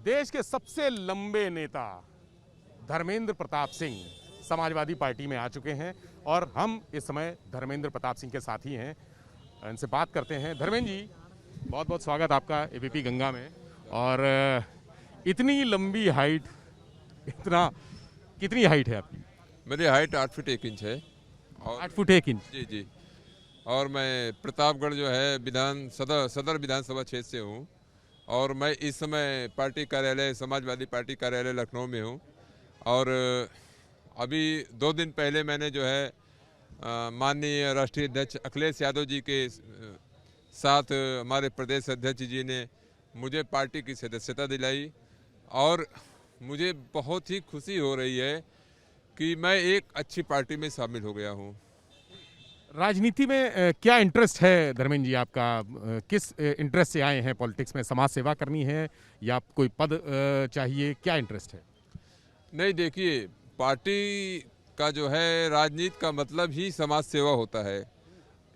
देश के सबसे लंबे नेता धर्मेंद्र प्रताप सिंह समाजवादी पार्टी में आ चुके हैं और हम इस समय धर्मेंद्र प्रताप सिंह के साथ ही हैं। इनसे बात करते हैं। धर्मेंद्र जी, बहुत बहुत स्वागत आपका एबीपी गंगा में। और इतनी लंबी हाइट, कितनी हाइट है आपकी? मेरी हाइट 8 फीट 1 इंच है। और 8 फुट 1 इंच। जी जी। और मैं प्रतापगढ़ जो है सदर विधानसभा क्षेत्र से हूँ। और मैं इस समय पार्टी कार्यालय समाजवादी पार्टी कार्यालय लखनऊ में हूँ। और अभी 2 दिन पहले मैंने जो है माननीय राष्ट्रीय अध्यक्ष अखिलेश यादव जी के साथ हमारे प्रदेश अध्यक्ष जी ने मुझे पार्टी की सदस्यता दिलाई। और मुझे बहुत ही खुशी हो रही है कि मैं एक अच्छी पार्टी में शामिल हो गया हूँ। राजनीति में क्या इंटरेस्ट है धर्मेंद्र जी आपका? किस इंटरेस्ट से आए हैं पॉलिटिक्स में? समाज सेवा करनी है या कोई पद चाहिए? क्या इंटरेस्ट है? नहीं, देखिए, पार्टी का जो है राजनीति का मतलब ही समाज सेवा होता है।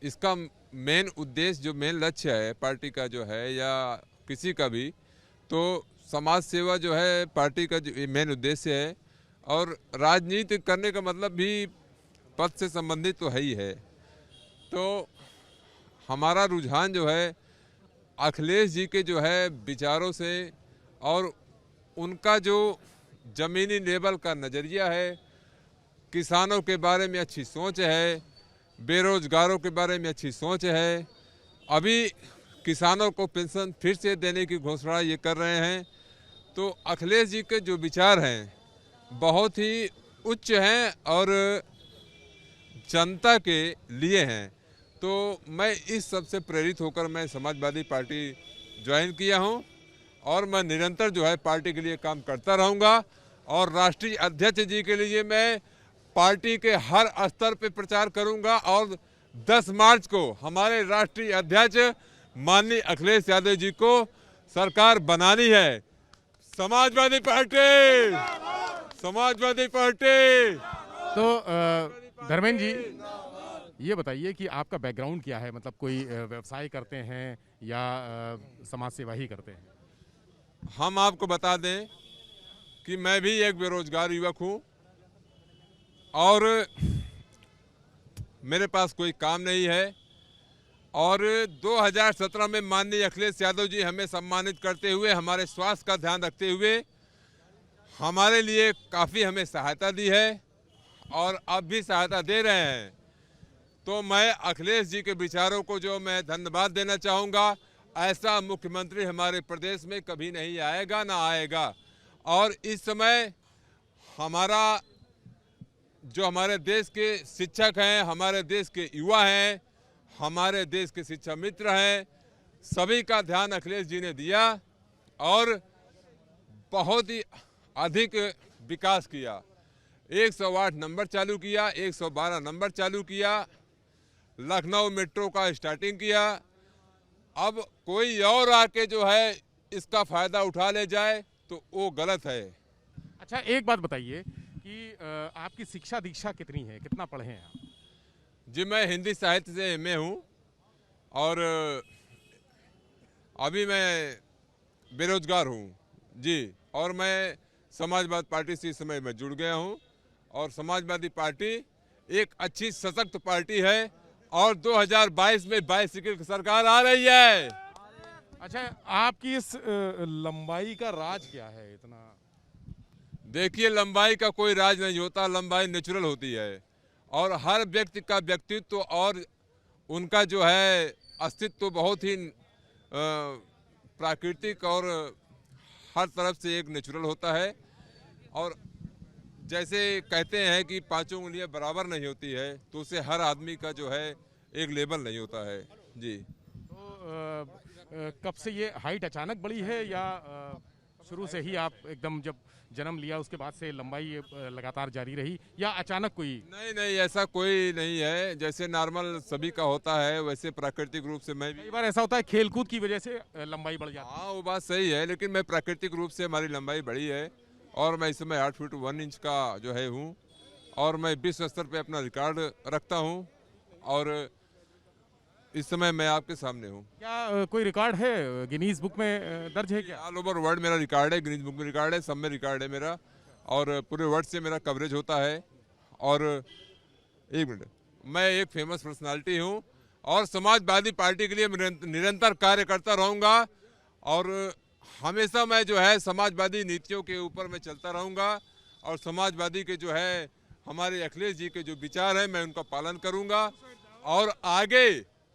इसका मेन उद्देश्य, जो मेन लक्ष्य है पार्टी का जो है या किसी का भी, तो समाज सेवा जो है पार्टी का जो मेन उद्देश्य है। और राजनीति करने का मतलब भी पद से संबंधित तो है ही है। तो हमारा रुझान जो है अखिलेश जी के जो है विचारों से और उनका जो ज़मीनी लेवल का नज़रिया है, किसानों के बारे में अच्छी सोच है, बेरोजगारों के बारे में अच्छी सोच है। अभी किसानों को पेंशन फिर से देने की घोषणा ये कर रहे हैं। तो अखिलेश जी के जो विचार हैं बहुत ही उच्च हैं और जनता के लिए हैं। तो मैं इस सब से प्रेरित होकर मैं समाजवादी पार्टी ज्वाइन किया हूं। और मैं निरंतर जो है पार्टी के लिए काम करता रहूंगा। और राष्ट्रीय अध्यक्ष जी के लिए मैं पार्टी के हर स्तर पे प्रचार करूंगा। और 10 मार्च को हमारे राष्ट्रीय अध्यक्ष माननीय अखिलेश यादव जी को सरकार बनानी है। Samajwadi party, Samajwadi party. तो धर्मेंद्र जी, ये बताइए कि आपका बैकग्राउंड क्या है? मतलब कोई व्यवसाय करते हैं या समाज सेवा ही करते हैं? हम आपको बता दें कि मैं भी एक बेरोजगार युवक हूं और मेरे पास कोई काम नहीं है। और 2017 में माननीय अखिलेश यादव जी हमें सम्मानित करते हुए, हमारे स्वास्थ्य का ध्यान रखते हुए हमारे लिए काफ़ी हमें सहायता दी है और अब भी सहायता दे रहे हैं। तो मैं अखिलेश जी के विचारों को जो मैं धन्यवाद देना चाहूँगा। ऐसा मुख्यमंत्री हमारे प्रदेश में कभी नहीं आएगा, ना आएगा। और इस समय हमारा जो हमारे देश के शिक्षक हैं, हमारे देश के युवा हैं, हमारे देश के शिक्षा मित्र हैं, सभी का ध्यान अखिलेश जी ने दिया और बहुत ही अधिक विकास किया। 108 नंबर चालू किया, 112 नंबर चालू किया, लखनऊ मेट्रो का स्टार्टिंग किया। अब कोई और आके जो है इसका फायदा उठा ले जाए तो वो गलत है। अच्छा, एक बात बताइए कि आपकी शिक्षा दीक्षा कितनी है? कितना पढ़े हैं आप? जी, मैं हिंदी साहित्य से एमए हूँ और अभी मैं बेरोजगार हूँ जी। और मैं समाजवादी पार्टी से इस समय मैं जुड़ गया हूँ। और समाजवादी पार्टी एक अच्छी सशक्त पार्टी है और 2022 में बाईसिकल की सरकार आ रही है। अच्छा, आपकी इस लंबाई का राज क्या है इतना? देखिए, लंबाई का कोई राज नहीं होता, लंबाई नेचुरल होती है। और हर व्यक्ति का व्यक्तित्व और उनका जो है अस्तित्व बहुत ही प्राकृतिक और हर तरफ से एक नेचुरल होता है। और जैसे कहते हैं कि 5 उंगलियां बराबर नहीं होती है, तो उससे हर आदमी का जो है एक लेवल नहीं होता है जी। तो कब से ये हाइट अचानक बढ़ी है या शुरू से ही आप एकदम जब जन्म लिया उसके बाद से लंबाई लगातार जारी रही, या अचानक कोई? नहीं नहीं, ऐसा कोई नहीं है। जैसे नॉर्मल सभी का होता है वैसे प्राकृतिक रूप से मैं भी। कई बार ऐसा होता है खेलकूद की वजह से लंबाई बढ़ जाती है। हाँ, वो बात सही है, लेकिन मैं प्राकृतिक रूप से हमारी लंबाई बढ़ी है। और मैं इस समय 8 फीट 1 इंच का जो है हूँ। और मैं विश्व स्तर पे अपना रिकॉर्ड रखता हूँ। और इस समय मैं आपके सामने हूँ। क्या कोई रिकॉर्ड है गिनीज बुक में दर्ज है क्या? ऑल ओवर वर्ल्ड मेरा रिकॉर्ड है, गिनीज बुक में रिकॉर्ड है, सब में रिकॉर्ड है मेरा, और पूरे वर्ल्ड से मेरा कवरेज होता है। और एक मिनट, मैं एक फेमस पर्सनालिटी हूँ और समाजवादी पार्टी के लिए निरंतर कार्य करता रहूँगा, और हमेशा मैं जो है समाजवादी नीतियों के ऊपर मैं चलता रहूँगा, और समाजवादी के जो है हमारे अखिलेश जी के जो विचार हैं मैं उनका पालन करूँगा। और आगे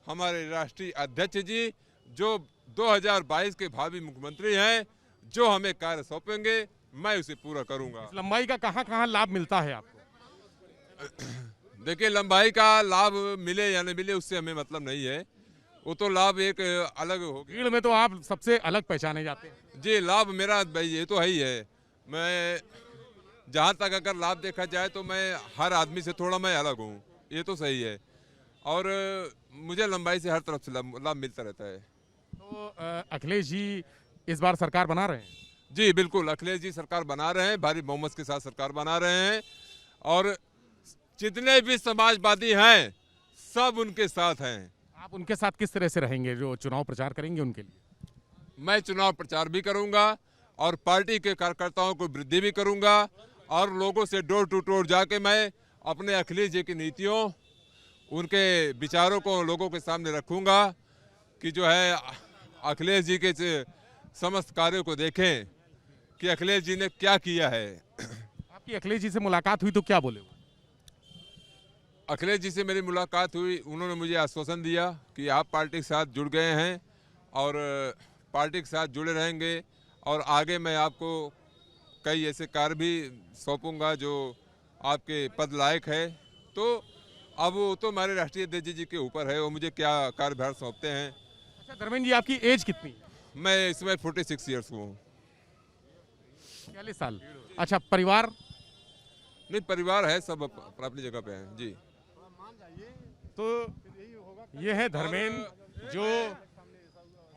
हमारे राष्ट्रीय अध्यक्ष जी जो 2022 के भावी मुख्यमंत्री हैं, जो हमें कार्य सौंपेंगे मैं उसे पूरा करूँगा। लंबाई का कहाँ लाभ मिलता है आपको? देखिए, लंबाई का लाभ मिले या नहीं मिले उससे हमें मतलब नहीं है, वो तो लाभ एक अलग हो गया। भीड़ में तो आप सबसे अलग पहचाने जाते हैं। जी, लाभ मेरा भाई ये तो है ही है। मैं जहाँ तक अगर लाभ देखा जाए तो मैं हर आदमी से थोड़ा मैं अलग हूँ, ये तो सही है, और मुझे लंबाई से हर तरफ से लाभ मिलता रहता है। तो अखिलेश जी इस बार सरकार बना रहे हैं? जी बिल्कुल, अखिलेश जी सरकार बना रहे हैं, भारी बहुमत के साथ सरकार बना रहे हैं, और जितने भी समाजवादी हैं सब उनके साथ हैं। आप उनके साथ किस तरह से रहेंगे जो चुनाव प्रचार करेंगे उनके लिए? मैं चुनाव प्रचार भी करूंगा और पार्टी के कार्यकर्ताओं को वृद्धि भी करूंगा, और लोगों से डोर टू डोर जाके मैं अपने अखिलेश जी की नीतियों, उनके विचारों को लोगों के सामने रखूंगा, कि जो है अखिलेश जी के समस्त कार्यों को देखें कि अखिलेश जी ने क्या किया है। आपकी अखिलेश जी से मुलाकात हुई तो क्या बोले? अखिलेश जी से मेरी मुलाकात हुई, उन्होंने मुझे आश्वासन दिया कि आप पार्टी के साथ जुड़ गए हैं और पार्टी के साथ जुड़े रहेंगे, और आगे मैं आपको कई ऐसे कार्य भी सौंपूंगा जो आपके पद लायक है। तो अब वो तो हमारे राष्ट्रीय अध्यक्ष जी के ऊपर है, वो मुझे क्या कार्यभार सौंपते हैं। अच्छा धर्मेंद्र जी, आपकी एज कितनी है? मैं इसमें 46 ईयर्स हूँ। 46 साल। अच्छा, परिवार? नहीं, परिवार है, सब अपनी जगह पे हैं जी। तो ये है धर्मेंद्र जो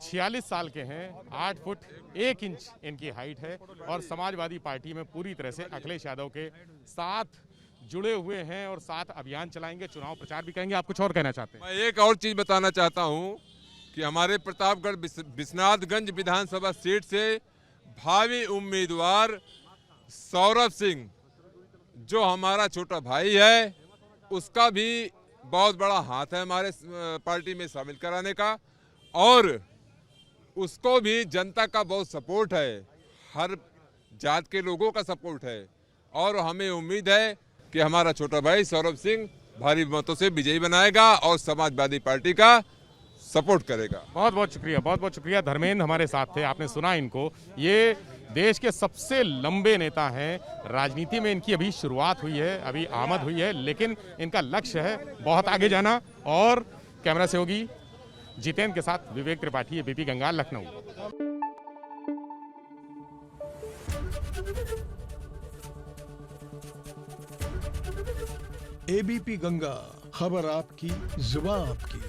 46 साल के हैं, 8 फुट 1 इंच इनकी हाइट है, और समाजवादी पार्टी में पूरी तरह से अखिलेश यादव के साथ जुड़े हुए हैं और साथ अभियान चलाएंगे, चुनाव प्रचार भी करेंगे। आप कुछ और कहना चाहते हैं? मैं एक और चीज बताना चाहता हूं कि हमारे प्रतापगढ़ विश्वनाथगंज विधानसभा सीट से भावी उम्मीदवार सौरभ सिंह, जो हमारा छोटा भाई है, उसका भी बहुत बड़ा हाथ है हमारे पार्टी में शामिल कराने का, और उसको भी जनता का बहुत सपोर्ट है, हर जात के लोगों का सपोर्ट है, और हमें उम्मीद है कि हमारा छोटा भाई सौरभ सिंह भारी मतों से विजयी बनाएगा और समाजवादी पार्टी का सपोर्ट करेगा। बहुत बहुत शुक्रिया, बहुत बहुत शुक्रिया। धर्मेंद्र हमारे साथ थे, आपने सुना इनको। ये देश के सबसे लंबे नेता हैं, राजनीति में इनकी अभी शुरुआत हुई है, अभी आमद हुई है, लेकिन इनका लक्ष्य है बहुत आगे जाना। और कैमरा सहयोगी जितेंद्र के साथ विवेक त्रिपाठी, एबीपी गंगाल, लखनऊ। एबीपी गंगा, खबर आपकी, जुबान आपकी।